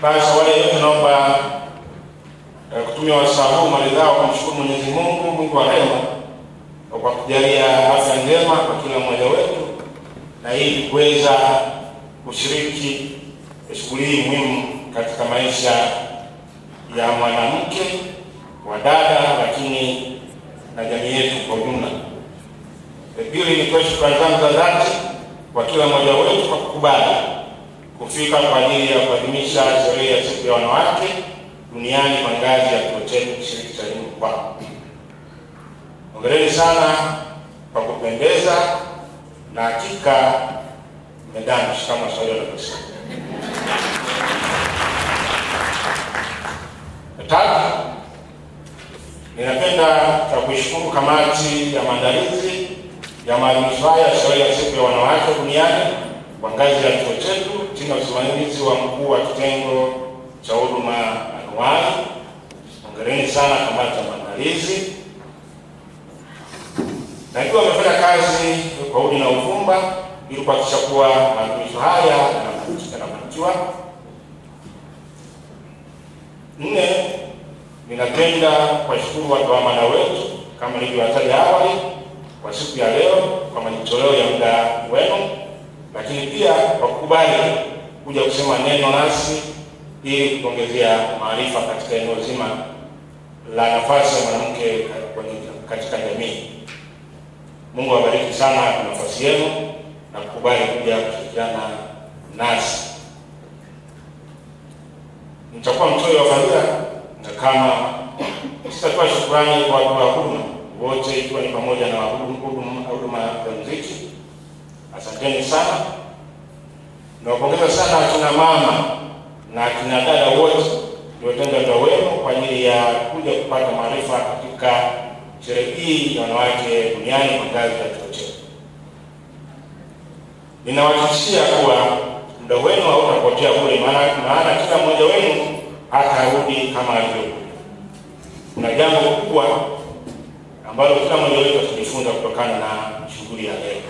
Basi wale tunaomba kutumia wasaa huu maridhawa kumshukuru Mwenyezi Mungu, Mungu wa rehema, kwa kujalia afya njema kwa kila mmoja wetu, na ili kuweza kushiriki shughuli hii muhimu katika maisha ya mwanamke, wa dada, lakini na jamii yetu kwa ujumla. Pili, ni kwa shukrani zangu za dhati kwa kila mmoja wetu kwa kukubali kufika kwa ajili ya kuadhimisha sherehe ya siku ya wanawake duniani kwa ngazi ya kituo chetu kishiriki cha elimu kwao. Hongereni sana kwa kupendeza, na hakika mmedana kama Swahili wanasema. Tatu, ninapenda kuishukuru kamati ya maandalizi ya maadhimisho haya ya sherehe ya siku ya wanawake duniani kwa ngazi ya kituo chetu chini ya usimamizi wa mkuu wa kitengo cha huduma anuwai. Hongereni sana kamati ya maandalizi. Najua wamefanya kazi kwa udi na uvumba ili kuhakikisha kuwa maadhimisho haya yanafanikiwa. Nne, ninapenda kuwashukuru watu wa mada wetu kama nilivyowataja awali kwa siku ya leo kwa majitoleo ya muda wenu, lakini pia kwa kukubali kuja kusema neno nasi ili kuongezea maarifa katika eneo zima la nafasi ya mwanamke katika jamii. Mungu awabariki sana kwa nafasi yenu na kukubali kuja kushirikiana nasi. Nitakuwa mtoe wa fadhila, na kama sitatoa shukrani kwa watu wa huduma wote, ikiwa ni pamoja na huduma ya muziki. Asanteni sana. Nawapongeza sana akina mama na akina dada wote waliotenga muda wenu kwa ajili ya kuja kupata maarifa katika sherehe hii ya wanawake duniani kwa ngazi ya kituo chetu. Ninawahakikishia kuwa muda wenu hautapotea bure, maana kila mmoja wenu hatarudi kama alivyokuja. Kuna jambo kubwa ambalo kila mmoja wetu atajifunza kutokana na shughuli ya leo,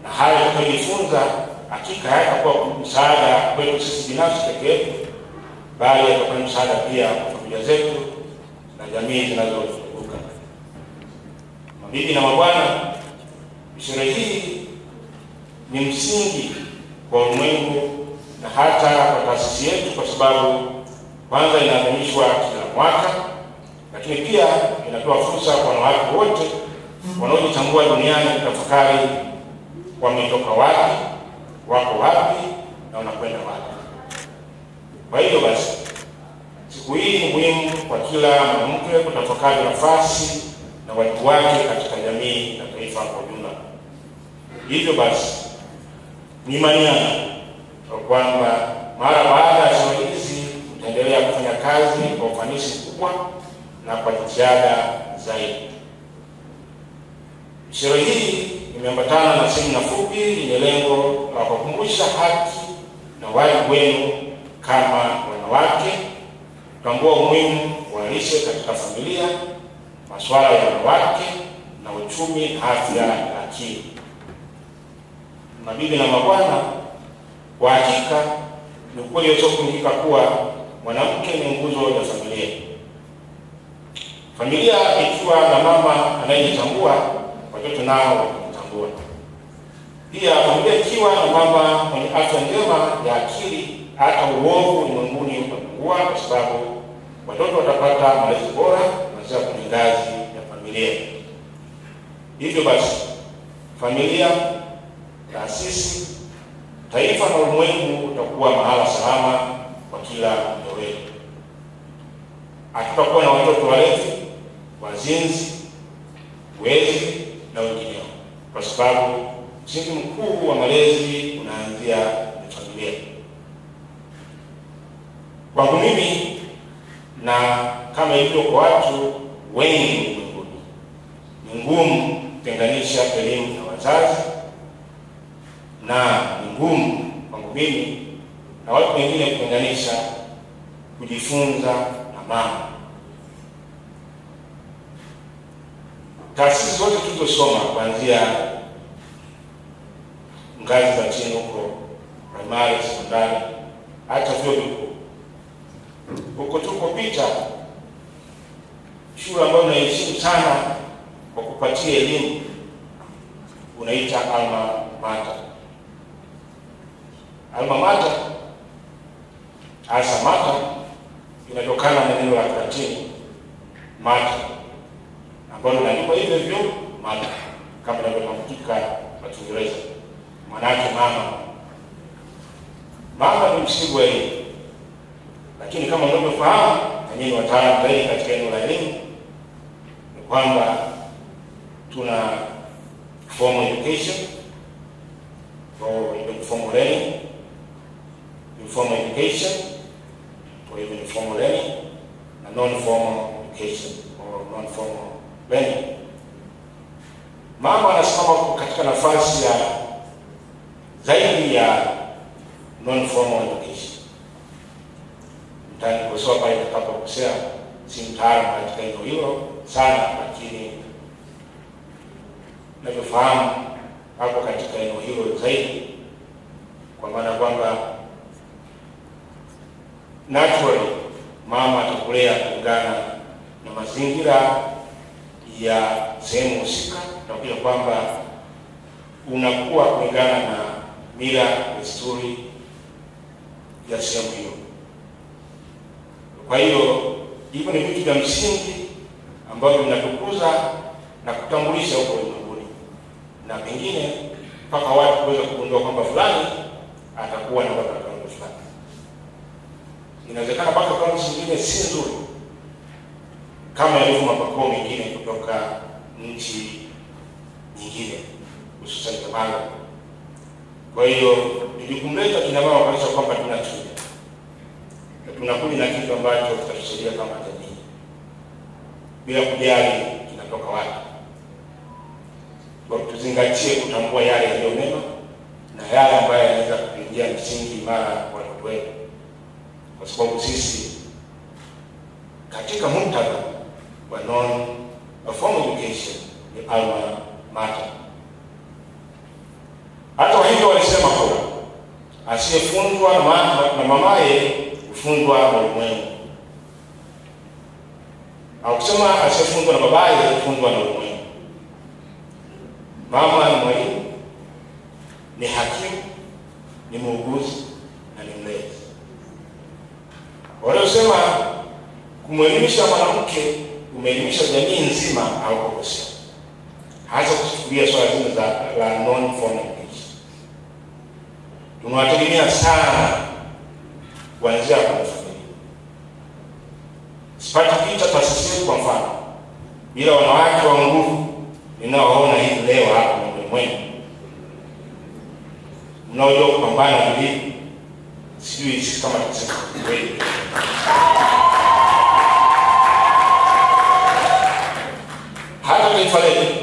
na haya tunajifunza hakika hayatakuwa msaada kwetu sisi binafsi peke yetu, bali yatakuwa msaada pia kwa familia zetu na jamii zinazotuzunguka. Mabibi na mabwana, sherehe hii ni msingi kwa ulimwengu na hata kwa taasisi yetu, kwa sababu kwanza inaadhimishwa kila mwaka, lakini pia inatoa fursa kwa wanawake wote wanaojitambua duniani kutafakari wametoka wapi, wako wapi na wanakwenda wapi. Kwa hiyo basi, siku hii ni muhimu kwa kila mwanamke kutafakari nafasi na wajibu wake katika jamii na taifa kwa ujumla. Hivyo basi, ni imani yangu kwamba mara baada ya sherehe hizi tutaendelea kufanya kazi kwa ufanisi mkubwa na kwa jitihada zaidi. Sherehe hii imeambatana na semina fupi yenye lengo la kukumbusha haki na wajibu wenu kama wanawake, kutambua umuhimu wa lishe katika familia, masuala ya wanawake na uchumi, afya na akili. Mabibi na mabwana, kwa hakika ni ukweli usiopingika kuwa mwanamke ni nguzo ya familia. Familia ikiwa na mama anayejitambua, watoto nao wanajitambua. Pia familia ikiwa na mama mwenye afya njema ya akili, hata uovu ulimwenguni utapungua, kwa sababu watoto watapata malezi bora kuanzia kwenye ngazi ya familia. Hivyo basi, familia, taasisi, taifa na ulimwengu utakuwa mahala salama kwa kila mmoja wetu. Hatutakuwa na watoto walevi, wazinzi, wezi na wengineo, kwa sababu msingi mkuu wa malezi unaanzia na familia. Kwangu mimi, na kama ilivyo kwa watu wengi ulimwenguni, ni ngumu kutenganisha elimu na wazazi, na ni ngumu kwangu mimi na watu wengine kutenganisha kujifunza na mama. Taasisi zote tulizosoma kuanzia ngazi za chini huko primary, sekondari, hata vyuo vikuu. Huko tuko pita shule ambayo inaheshimu sana kwa kupatia elimu unaita alma mater. Alma mater, asa mater, inatokana na neno la Kilatini mater, ambalo linaandikwa hivyo hivyo mater, kama inavyotamkika kwa Kiingereza, maana yake mama. Mama ni msingi wa elimu, lakini kama mnavyofahamu na nyinyi wataalamu zaidi katika eneo la elimu, ni kwamba tuna formal education or even formal learning, informal education or even informal learning, na non-formal education or non-formal learning. Mama anasimama katika nafasi ya zaidi ya non-formal education. Mtani kusoa pale nitakapokosea, si mtaalamu katika eneo hilo sana, lakini navyofahamu hapo katika eneo hilo zaidi, kwa maana kwamba naturally mama atakulea kulingana na mazingira ya sehemu husika, na pia kwamba unakuwa kulingana na mila, desturi ya sehemu hiyo. Kwa hiyo hivyo ni vitu vya msingi ambavyo vinatukuza na kutambulisha huko ulimwenguni, na pengine mpaka watu kuweza kugundua kwamba fulani atakuwa na background fulani. Inawezekana background zingine si nzuri kama yalivyo mapakoo mengine kutoka nchi nyingine, hususan Jamaica. Kwa hiyo nilikumleta kina mama kuonyesha kwamba tunachuja na tunakuja na kitu ambacho kitatusaidia kama jamii, bila kujali kinatoka wapi. Kwa tuzingatie kutambua yale yaliyo mema na yale ambayo yanaweza kuingia msingi imara kwa watoto wetu, kwa sababu sisi katika muktadha wa non-formal education ni alma mater. Hata hivyo walisema kwa asiyefunzwa na mamaye hufunzwa na ulimwengu, au kusema asiyefunzwa na babaye hufunzwa na ulimwengu. Mama ni mwalimu, ni hakimu, ni muuguzi na ni mlezi. Waliosema kumwelimisha mwanamke umeelimisha jamii nzima au kukosea, hasa kufikiria swala zima la non-formal education. Tunawategemea sana kuanzia kwa familia. Sipati picha taasisi kwa mfano bila wanawake wa nguvu ninaoona hivi leo hapa ulimwengu, mnaojua kupambana na hili, sijui sisi kama tuseme kweli. Hata taifa letu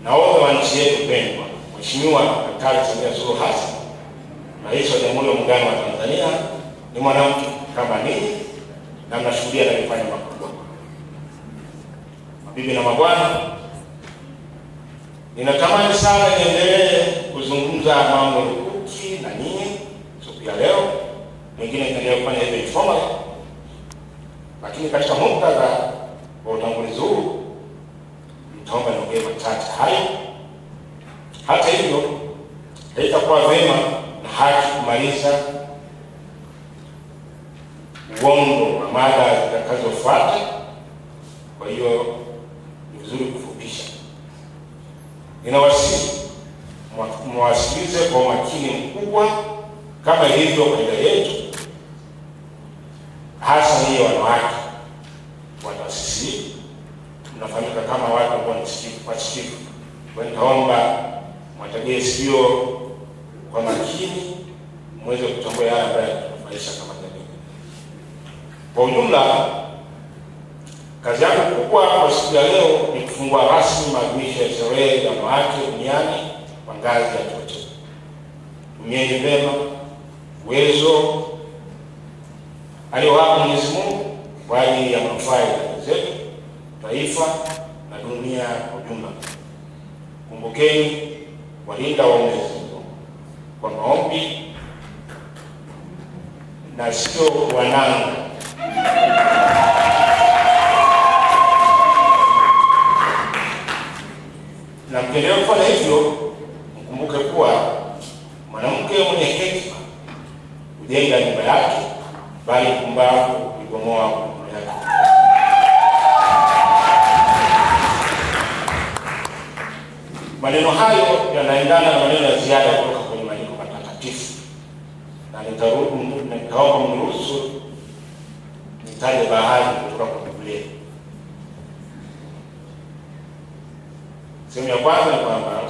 na wote wa nchi yetu pendwa, Mheshimiwa Daktari Samia Suluhu Hassan, Rais wa Jamhuri ya Muungano wa Tanzania, ni mwanamke kama ninyi na mnashuhudia anafanya makubwa. Mabibi na mabwana, ninatamani sana niendelee kuzungumza mambo lukuki na ninyi siku ya leo, mengine nitaendelea kufanya hivyo informal, lakini katika muktadha wa utangulizi huu nitaomba niongee machache hayo. Hata hivyo, haitakuwa vema na haki kumaliza uondo wa mada zitakazofuata, kwa hiyo ni vizuri kufupisha. Ninawasihi mwasikilize kwa umakini mkubwa kama ilivyo kaida yetu, hasa hii wanawake wa taasisi. Tunafahamika kama watu ambao ni wasikivu. Kwa hiyo nitaomba mwategee sikio kwa makini, muweze kutambua yale ambayo yanatufaisha kama jamii. Kwa ujumla, kazi yangu kubwa kwa siku ya leo ni kufungua rasmi maadhimisho ya sherehe ya wanawake duniani kwa ngazi ya chote. Tumieni vema uwezo aliowapa Mwenyezi Mungu kwa ajili ya manufaa ya jamii zetu, taifa na dunia kwa ujumla. Kumbukeni walinda wa Mwenyezi Mungu kwa maombi, na sio wananga. Na mkiendelea kufanya hivyo, mkumbuke kuwa mwanamke mwenye hekima hujenga nyumba yake, bali mpumbavu huibomoa nyumba yake. Maneno hayo yanaendana na maneno ya ziada kutoka kwenye maandiko matakatifu, na nitaomba mniruhusu nitaje baadhi kutoka kwa Biblia. Sehemu ya kwanza ni kwamba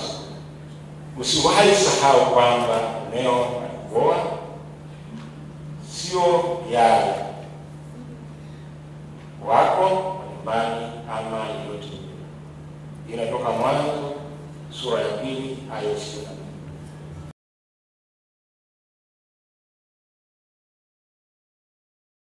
usiwahi sahau kwamba mumeo alikuoa sio yale wako nyumbani ama yote. Inatoka Mwanzo sura ya 2 aya 20.